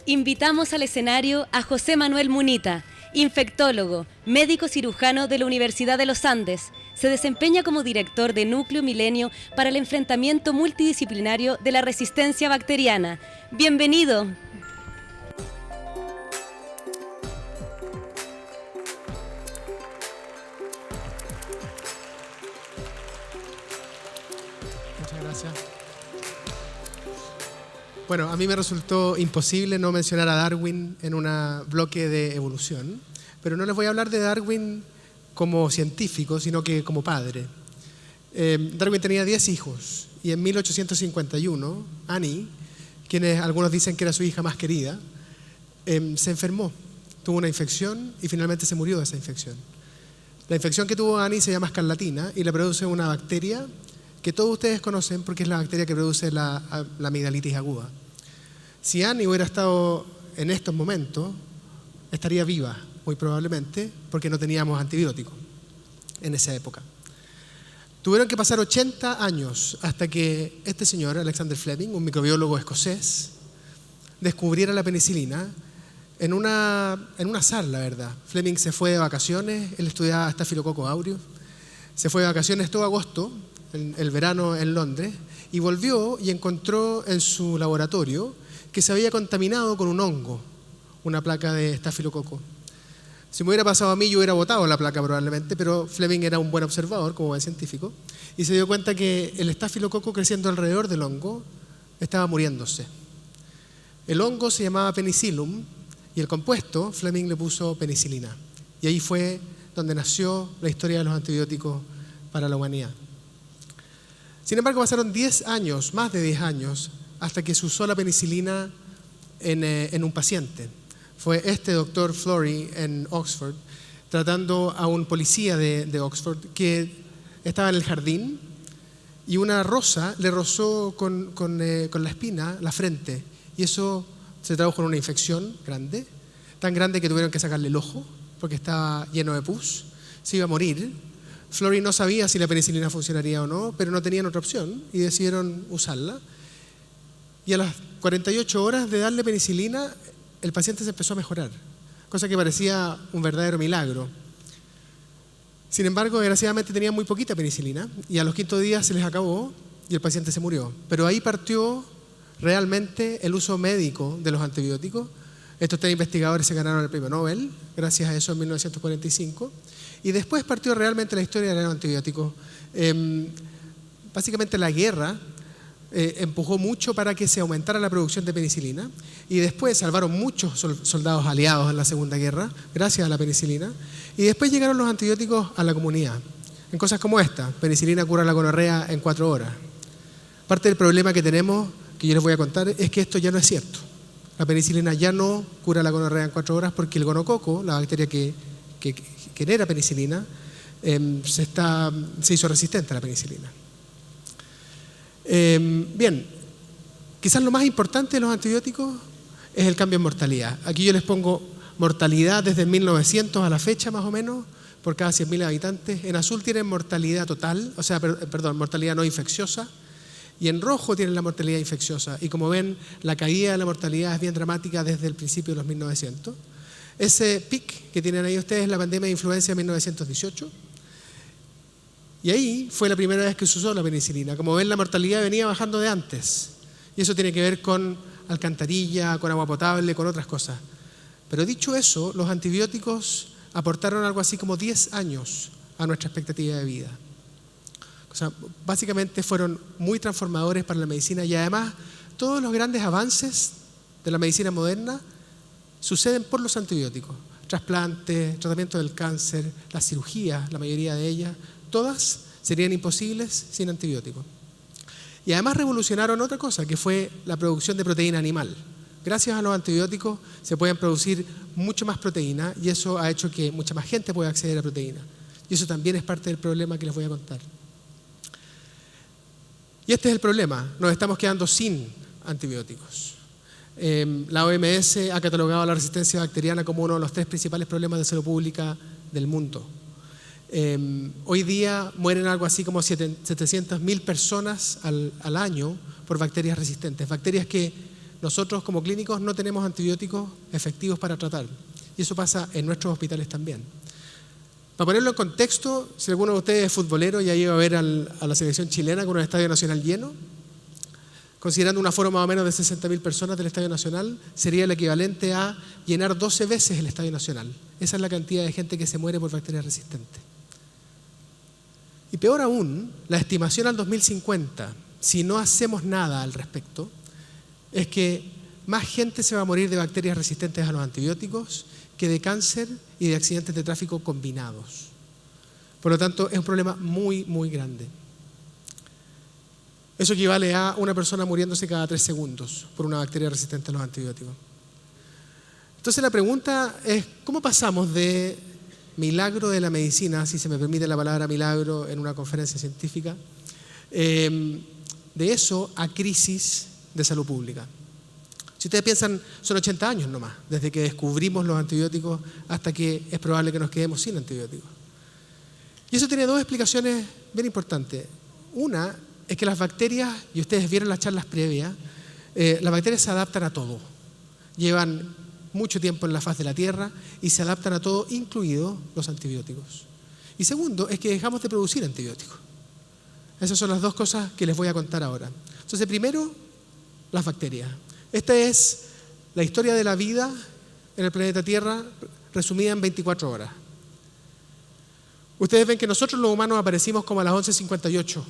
Invitamos al escenario a José Manuel Munita, infectólogo, médico cirujano de la Universidad de los Andes. Se desempeña como director de Núcleo Milenio para el enfrentamiento multidisciplinario de la resistencia bacteriana. ¡Bienvenido! Muchas gracias. Bueno, a mí me resultó imposible no mencionar a Darwin en un bloque de evolución, pero no les voy a hablar de Darwin como científico, sino que como padre. Darwin tenía 10 hijos y en 1851, Annie, quienes algunos dicen que era su hija más querida, se enfermó, tuvo una infección y finalmente se murió de esa infección. La infección que tuvo Annie se llama escarlatina y la produce una bacteria que todos ustedes conocen porque es la bacteria que produce la amigdalitis aguda. Si Annie hubiera estado en estos momentos, estaría viva, muy probablemente, porque no teníamos antibióticos en esa época. Tuvieron que pasar 80 años hasta que este señor, Alexander Fleming, un microbiólogo escocés, descubriera la penicilina en una azar, la verdad. Fleming se fue de vacaciones, él estudiaba Staphylococcus aureus, se fue de vacaciones todo agosto, el verano en Londres, y volvió y encontró en su laboratorio que se había contaminado con un hongo, una placa de estafilococo. Si me hubiera pasado a mí, yo hubiera botado la placa probablemente, pero Fleming era un buen observador, como buen científico, y se dio cuenta que el estafilococo creciendo alrededor del hongo estaba muriéndose. El hongo se llamaba penicillium y el compuesto, Fleming le puso penicilina. Y ahí fue donde nació la historia de los antibióticos para la humanidad. Sin embargo, pasaron 10 años, más de 10 años, hasta que se usó la penicilina en un paciente. Fue este doctor Florey en Oxford, tratando a un policía de Oxford que estaba en el jardín y una rosa le rozó con la espina la frente y eso se tradujo en una infección grande, tan grande que tuvieron que sacarle el ojo porque estaba lleno de pus, se iba a morir. Florey no sabía si la penicilina funcionaría o no, pero no tenían otra opción y decidieron usarla. Y a las 48 horas de darle penicilina, el paciente se empezó a mejorar, cosa que parecía un verdadero milagro. Sin embargo, desgraciadamente tenía muy poquita penicilina y a los 5 días se les acabó y el paciente se murió. Pero ahí partió realmente el uso médico de los antibióticos. Estos 3 investigadores se ganaron el premio Nobel, gracias a eso en 1945. Y después partió realmente la historia de los antibióticos. Básicamente la guerra empujó mucho para que se aumentara la producción de penicilina y después salvaron muchos soldados aliados en la Segunda Guerra gracias a la penicilina y después llegaron los antibióticos a la comunidad en cosas como esta: penicilina cura la gonorrea en 4 horas. Parte del problema que tenemos, que yo les voy a contar, es que esto ya no es cierto. La penicilina ya no cura la gonorrea en 4 horas porque el gonococo, la bacteria que genera penicilina, se hizo resistente a la penicilina. Bien, quizás lo más importante de los antibióticos es el cambio en mortalidad. Aquí yo les pongo mortalidad desde 1900 a la fecha más o menos, por cada 100.000 habitantes. En azul tienen mortalidad total, o sea, mortalidad no infecciosa, y en rojo tienen la mortalidad infecciosa. Y como ven, la caída de la mortalidad es bien dramática desde el principio de los 1900. Ese pic que tienen ahí ustedes es la pandemia de influenza de 1918. Y ahí fue la primera vez que se usó la penicilina. Como ven, la mortalidad venía bajando de antes. Y eso tiene que ver con alcantarilla, con agua potable, con otras cosas. Pero dicho eso, los antibióticos aportaron algo así como 10 años a nuestra expectativa de vida. O sea, básicamente fueron muy transformadores para la medicina y además todos los grandes avances de la medicina moderna suceden por los antibióticos. Trasplantes, tratamiento del cáncer, las cirugías, la mayoría de ellas, todas serían imposibles sin antibióticos. Y además revolucionaron otra cosa, que fue la producción de proteína animal. Gracias a los antibióticos se pueden producir mucho más proteína y eso ha hecho que mucha más gente pueda acceder a proteína. Y eso también es parte del problema que les voy a contar. Y este es el problema, nos estamos quedando sin antibióticos. La OMS ha catalogado la resistencia bacteriana como uno de los 3 principales problemas de salud pública del mundo. Hoy día mueren algo así como 700.000 personas al año por bacterias resistentes, bacterias que nosotros como clínicos no tenemos antibióticos efectivos para tratar. Y eso pasa en nuestros hospitales también. Para ponerlo en contexto, si alguno de ustedes es futbolero y ha ido a ver a la selección chilena con un estadio nacional lleno, considerando un aforo más o menos de 60.000 personas del Estadio Nacional, sería el equivalente a llenar 12 veces el Estadio Nacional. Esa es la cantidad de gente que se muere por bacterias resistentes. Y peor aún, la estimación al 2050, si no hacemos nada al respecto, es que más gente se va a morir de bacterias resistentes a los antibióticos que de cáncer y de accidentes de tráfico combinados. Por lo tanto, es un problema muy, muy grande. Eso equivale a una persona muriéndose cada 3 segundos por una bacteria resistente a los antibióticos. Entonces la pregunta es, ¿cómo pasamos de milagro de la medicina, si se me permite la palabra milagro en una conferencia científica, de eso a crisis de salud pública? Si ustedes piensan, son 80 años nomás, desde que descubrimos los antibióticos hasta que es probable que nos quedemos sin antibióticos. Y eso tiene 2 explicaciones bien importantes. Una es que las bacterias, y ustedes vieron las charlas previas, las bacterias se adaptan a todo. Llevan mucho tiempo en la faz de la Tierra y se adaptan a todo, incluidos los antibióticos. Y segundo, es que dejamos de producir antibióticos. Esas son las 2 cosas que les voy a contar ahora. Entonces, primero, las bacterias. Esta es la historia de la vida en el planeta Tierra resumida en 24 horas. Ustedes ven que nosotros los humanos aparecimos como a las 11:58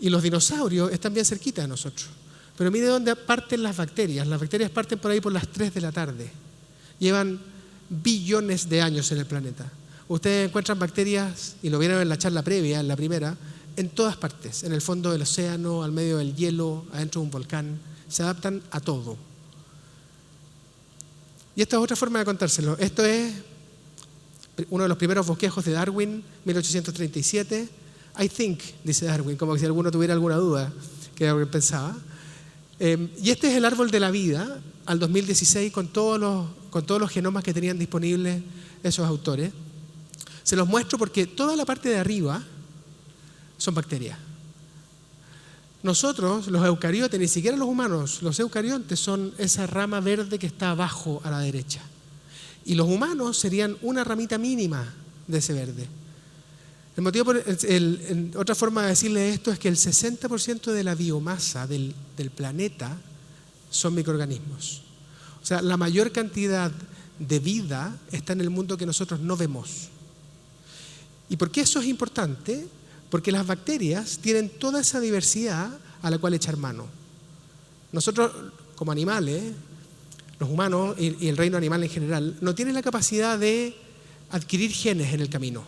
y los dinosaurios están bien cerquita de nosotros. Pero mire dónde parten las bacterias. Las bacterias parten por ahí por las 3 de la tarde. Llevan billones de años en el planeta. Ustedes encuentran bacterias, y lo vieron en la charla previa, en la primera, en todas partes, en el fondo del océano, al medio del hielo, adentro de un volcán. Se adaptan a todo. Y esta es otra forma de contárselo. Esto es uno de los primeros bosquejos de Darwin, 1837. I think, dice Darwin, como que si alguno tuviera alguna duda, que Darwin pensaba. Y este es el árbol de la vida al 2016 con todos los genomas que tenían disponibles esos autores. Se los muestro porque toda la parte de arriba son bacterias. Nosotros, los eucariotes, ni siquiera los humanos, los eucariontes son esa rama verde que está abajo a la derecha. Y los humanos serían una ramita mínima de ese verde. El motivo otra forma de decirle esto es que el 60% de la biomasa del planeta son microorganismos. O sea, la mayor cantidad de vida está en el mundo que nosotros no vemos. ¿Y por qué eso es importante? Porque las bacterias tienen toda esa diversidad a la cual echar mano. Nosotros, como animales, los humanos y el reino animal en general, no tienen la capacidad de adquirir genes en el camino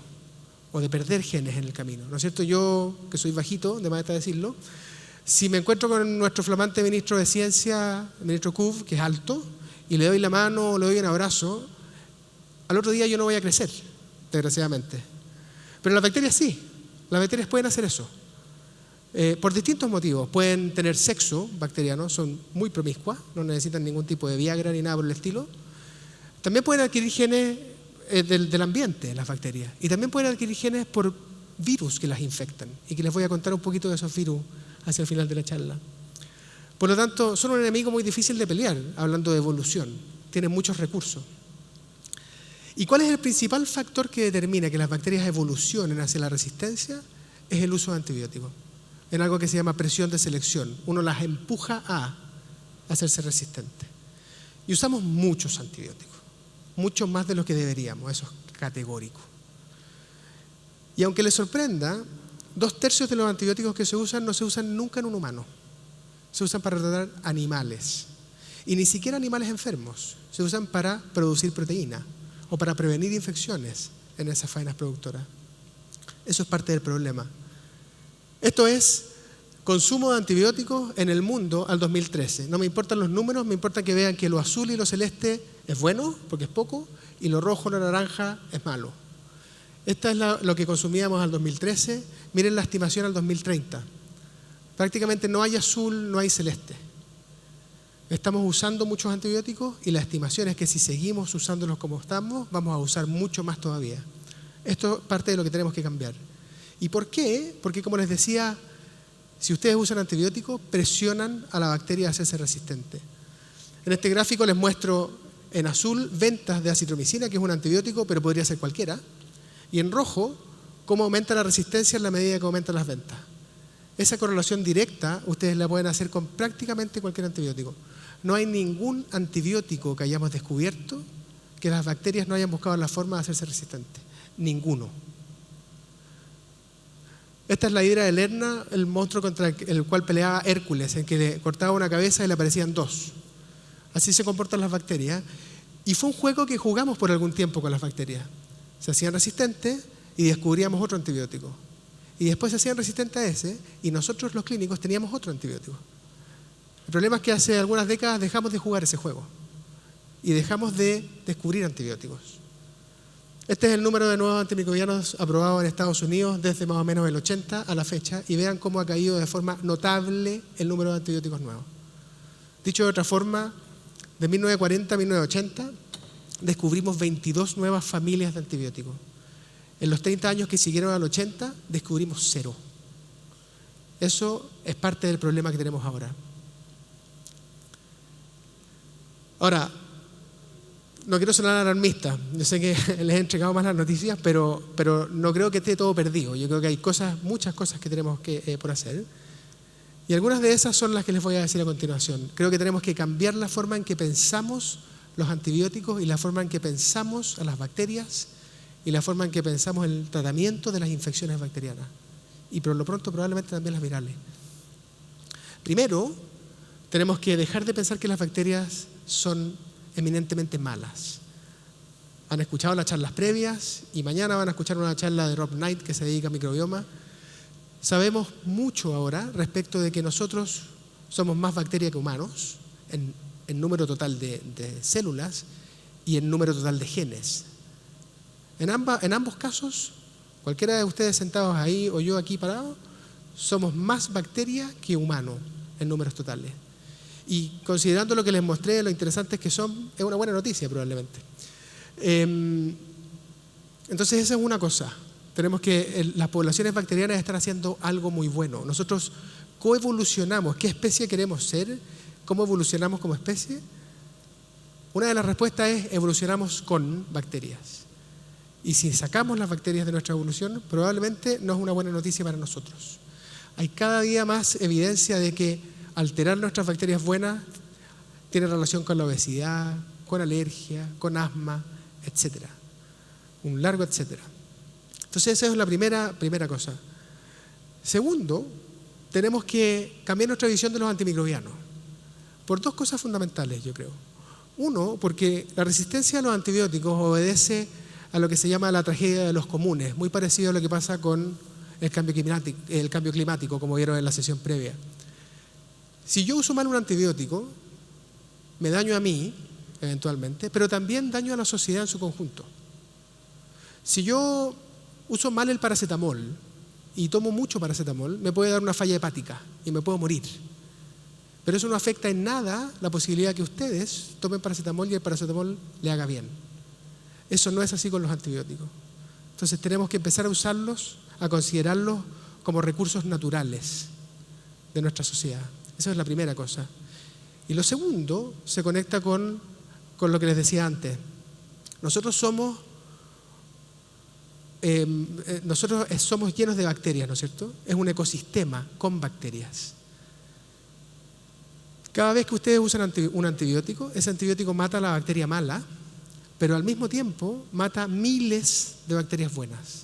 o de perder genes en el camino. ¿No es cierto? Yo, que soy bajito, de más está decirlo, si me encuentro con nuestro flamante ministro de Ciencia, el ministro Kuv, que es alto, y le doy la mano o le doy un abrazo, al otro día yo no voy a crecer, desgraciadamente. Pero las bacterias sí. Las bacterias pueden hacer eso, por distintos motivos. Pueden tener sexo bacteriano, son muy promiscuas, no necesitan ningún tipo de Viagra ni nada por el estilo. También pueden adquirir genes del ambiente, las bacterias. Y también pueden adquirir genes por virus que las infectan, y que les voy a contar un poquito de esos virus hacia el final de la charla. Por lo tanto, son un enemigo muy difícil de pelear, hablando de evolución. Tienen muchos recursos. ¿Y cuál es el principal factor que determina que las bacterias evolucionen hacia la resistencia? Es el uso de antibióticos, en algo que se llama presión de selección. Uno las empuja a hacerse resistentes. Y usamos muchos antibióticos, mucho más de lo que deberíamos, eso es categórico. Y aunque les sorprenda, 2/3 de los antibióticos que se usan no se usan nunca en un humano. Se usan para tratar animales. Y ni siquiera animales enfermos. Se usan para producir proteína o para prevenir infecciones en esas faenas productoras. Eso es parte del problema. Esto es consumo de antibióticos en el mundo al 2013. No me importan los números, me importa que vean que lo azul y lo celeste es bueno, porque es poco, y lo rojo y lo naranja es malo. Esta es lo que consumíamos al 2013. Miren la estimación al 2030. Prácticamente no hay azul, no hay celeste. Estamos usando muchos antibióticos y la estimación es que si seguimos usándolos como estamos, vamos a usar mucho más todavía. Esto es parte de lo que tenemos que cambiar. ¿Y por qué? Porque, como les decía, Si ustedes usan antibióticos, presionan a la bacteria a hacerse resistente. En este gráfico les muestro en azul ventas de acitromicina, que es un antibiótico, pero podría ser cualquiera, y en rojo cómo aumenta la resistencia en la medida que aumentan las ventas. Esa correlación directa ustedes la pueden hacer con prácticamente cualquier antibiótico. No hay ningún antibiótico que hayamos descubierto que las bacterias no hayan buscado la forma de hacerse resistentes. Ninguno. Esta es la hidra de Lerna, el monstruo contra el cual peleaba Hércules, en que le cortaba una cabeza y le aparecían dos. Así se comportan las bacterias. Y fue un juego que jugamos por algún tiempo con las bacterias. Se hacían resistentes y descubríamos otro antibiótico. Y después se hacían resistentes a ese y nosotros los clínicos teníamos otro antibiótico. El problema es que hace algunas décadas dejamos de jugar ese juego y dejamos de descubrir antibióticos. Este es el número de nuevos antimicrobianos aprobados en Estados Unidos desde más o menos el 80 a la fecha y vean cómo ha caído de forma notable el número de antibióticos nuevos. Dicho de otra forma, de 1940 a 1980 descubrimos 22 nuevas familias de antibióticos. En los 30 años que siguieron al 80 descubrimos 0. Eso es parte del problema que tenemos ahora. Ahora, no quiero sonar alarmista, yo sé que les he entregado más las noticias, pero no creo que esté todo perdido. Yo creo que hay muchas cosas que tenemos que por hacer. Y algunas de esas son las que les voy a decir a continuación. Creo que tenemos que cambiar la forma en que pensamos los antibióticos y la forma en que pensamos a las bacterias y la forma en que pensamos el tratamiento de las infecciones bacterianas. Y por lo pronto probablemente también las virales. Primero, tenemos que dejar de pensar que las bacterias son eminentemente malas. Han escuchado las charlas previas y mañana van a escuchar una charla de Rob Knight que se dedica a microbioma. Sabemos mucho ahora respecto de que nosotros somos más bacterias que humanos en número total de células y en número total de genes. En ambos casos, cualquiera de ustedes sentados ahí o yo aquí parado, somos más bacterias que humanos en números totales. Y considerando lo que les mostré, lo interesantes que son, es una buena noticia probablemente. Entonces esa es una cosa. Tenemos que, las poblaciones bacterianas están haciendo algo muy bueno. Nosotros coevolucionamos. ¿Qué especie queremos ser? ¿Cómo evolucionamos como especie? Una de las respuestas es evolucionamos con bacterias. Y si sacamos las bacterias de nuestra evolución, probablemente no es una buena noticia para nosotros. Hay cada día más evidencia de que alterar nuestras bacterias buenas tiene relación con la obesidad, con alergia, con asma, etcétera. Un largo etcétera. Entonces esa es la primera cosa. Segundo, tenemos que cambiar nuestra visión de los antimicrobianos. Por dos cosas fundamentales, yo creo. Uno, porque la resistencia a los antibióticos obedece a lo que se llama la tragedia de los comunes, muy parecido a lo que pasa con el cambio climático, como vieron en la sesión previa. Si yo uso mal un antibiótico, me daño a mí, eventualmente, pero también daño a la sociedad en su conjunto. Si yo uso mal el paracetamol y tomo mucho paracetamol, me puede dar una falla hepática y me puedo morir. Pero eso no afecta en nada la posibilidad que ustedes tomen paracetamol y el paracetamol le haga bien. Eso no es así con los antibióticos. Entonces tenemos que empezar a usarlos, a considerarlos como recursos naturales de nuestra sociedad. Esa es la primera cosa. Y lo segundo se conecta con lo que les decía antes. Nosotros somos llenos de bacterias, ¿no es cierto? Es un ecosistema con bacterias. Cada vez que ustedes usan un antibiótico, ese antibiótico mata a la bacteria mala, pero al mismo tiempo mata miles de bacterias buenas.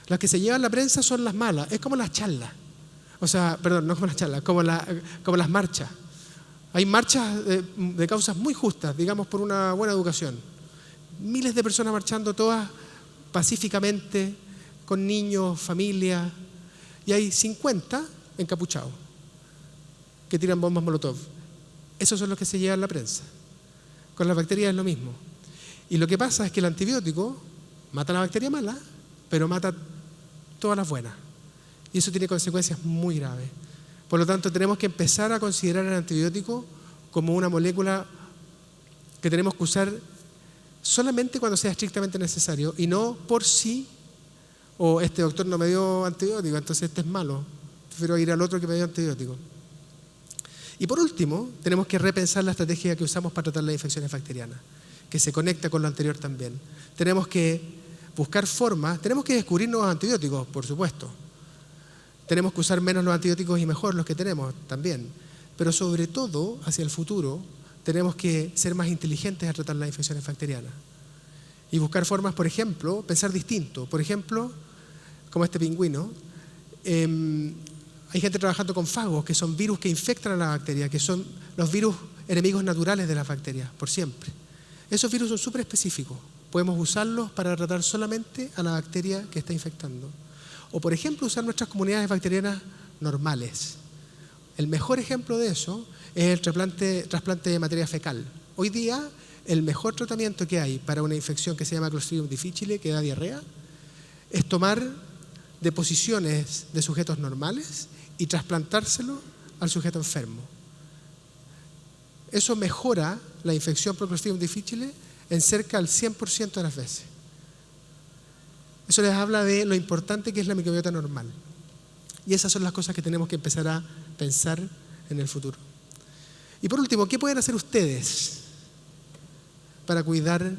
Las que se llevan la prensa son las malas, es como las charlas. O sea, perdón, no como las charlas, como las marchas. Hay marchas de causas muy justas, digamos, por una buena educación. Miles de personas marchando, todas pacíficamente, con niños, familias, y hay 50 encapuchados que tiran bombas Molotov. Esos son los que se llevan la prensa. Con las bacterias es lo mismo. Y lo que pasa es que el antibiótico mata a la bacteria mala, pero mata todas las buenas. Y eso tiene consecuencias muy graves. Por lo tanto, tenemos que empezar a considerar el antibiótico como una molécula que tenemos que usar solamente cuando sea estrictamente necesario y no por sí, o este doctor no me dio antibiótico, entonces este es malo. Prefiero ir al otro que me dio antibiótico. Y por último, tenemos que repensar la estrategia que usamos para tratar las infecciones bacterianas, que se conecta con lo anterior también. Tenemos que buscar formas, tenemos que descubrir nuevos antibióticos, por supuesto. Tenemos que usar menos los antibióticos y mejor los que tenemos también. Pero sobre todo, hacia el futuro, tenemos que ser más inteligentes al tratar las infecciones bacterianas. Y buscar formas, por ejemplo, pensar distinto. Por ejemplo, como este pingüino, hay gente trabajando con fagos, que son virus que infectan a la bacteria, que son los virus enemigos naturales de las bacterias, por siempre. Esos virus son súper específicos. Podemos usarlos para tratar solamente a la bacteria que está infectando. O, por ejemplo, usar nuestras comunidades bacterianas normales. El mejor ejemplo de eso es el trasplante de materia fecal. Hoy día, el mejor tratamiento que hay para una infección que se llama Clostridium difficile, que da diarrea, es tomar deposiciones de sujetos normales y trasplantárselo al sujeto enfermo. Eso mejora la infección por Clostridium difficile en cerca del 100% de las veces. Eso les habla de lo importante que es la microbiota normal. Y esas son las cosas que tenemos que empezar a pensar en el futuro. Y por último, ¿qué pueden hacer ustedes para cuidar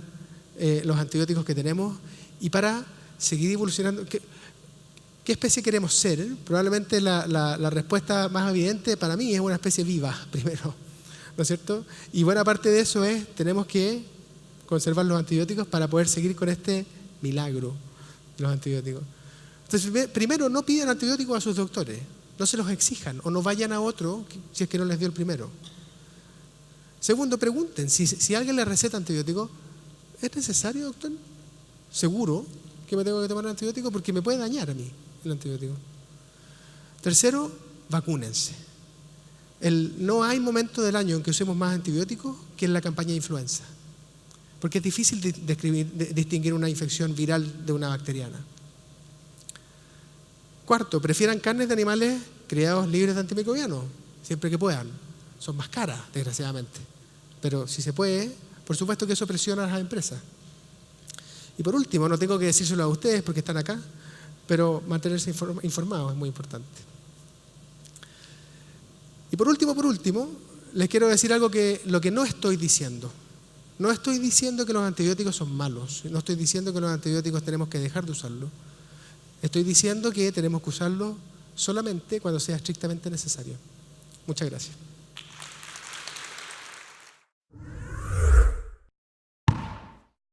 los antibióticos que tenemos y para seguir evolucionando? ¿Qué especie queremos ser? Probablemente la respuesta más evidente para mí es una especie viva, primero, ¿no es cierto? Y buena parte de eso es, tenemos que conservar los antibióticos para poder seguir con este milagro de los antibióticos. Entonces, primero, no pidan antibióticos a sus doctores, no se los exijan, o no vayan a otro si es que no les dio el primero. Segundo, pregunten, si alguien les receta antibióticos, ¿es necesario, doctor? ¿Seguro que me tengo que tomar un antibiótico? Porque me puede dañar a mí el antibiótico. Tercero, vacúnense. No hay momento del año en que usemos más antibióticos que en la campaña de influenza, porque es difícil distinguir una infección viral de una bacteriana. Cuarto, prefieran carnes de animales criados libres de antimicrobianos, siempre que puedan. Son más caras, desgraciadamente, pero si se puede, por supuesto que eso presiona a las empresas. Y por último, no tengo que decírselo a ustedes porque están acá, pero mantenerse informados es muy importante. Y por último, les quiero decir algo lo que no estoy diciendo. No estoy diciendo que los antibióticos son malos, no estoy diciendo que los antibióticos tenemos que dejar de usarlos. Estoy diciendo que tenemos que usarlos solamente cuando sea estrictamente necesario. Muchas gracias.